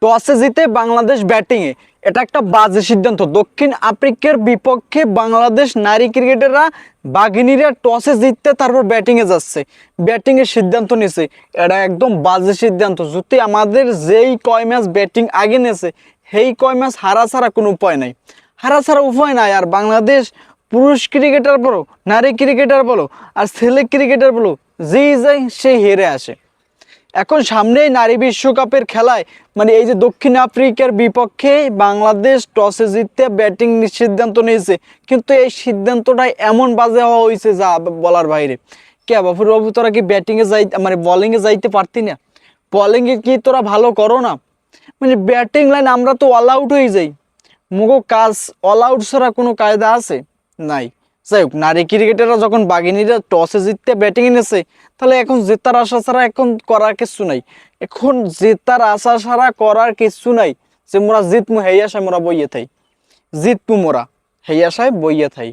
টসে জিতে বাংলাদেশ ব্যাটিংয়ে, এটা একটা বাজে সিদ্ধান্ত। দক্ষিণ আফ্রিকার বিপক্ষে বাংলাদেশ নারী ক্রিকেটাররা বাঘিনীরা টসে জিততে তারপর ব্যাটিংয়ে যাচ্ছে, ব্যাটিংয়ের সিদ্ধান্ত নিছে। এটা একদম বাজে সিদ্ধান্ত। যদি আমাদের যেই কয় ম্যাচ ব্যাটিং আগে নেছে সেই কয় ম্যাচ হারা ছাড়া কোনো উপায় নাই, হারা ছাড়া উপায় নাই। আর বাংলাদেশ পুরুষ ক্রিকেটার বলো, নারী ক্রিকেটার বলো, আর ছেলে ক্রিকেটার বলো, যেই যায় সেই হেরে আসে। এখন সামনেই নারী বিশ্বকাপের খেলায় মানে এই যে দক্ষিণ আফ্রিকার বিপক্ষে বাংলাদেশ টসে জিততে ব্যাটিং সিদ্ধান্ত নিয়েছে, কিন্তু এই সিদ্ধান্তটাই এমন বাজে হওয়া হয়েছে যা বলার বাইরে। কে বাবুর বাবু, তোরা কি ব্যাটিংয়ে যাই মানে বোলিংয়ে যাইতে পারতি না? বোলিংয়ে কি তোরা ভালো করো না? মানে ব্যাটিং লাইন আমরা তো অল আউট হয়ে যাই, মুগো কাজ অল আউট ছাড়া কোনো কায়দা আছে? নাই। যাই হোক, নারী ক্রিকেটাররা যখন বাঘিনীরা টসে জিততে ব্যাটিং এনেছে, তাহলে এখন জেতার আশা ছাড়া এখন করার কিছু নাই। এখন জেতার আশা ছাড়া করার কিছু নাই। যে মোরা জিতমু হেই আশায় মোরা বইয়ে থাই, জিতমু মোরা হেই আশায় বইয়ে থাই।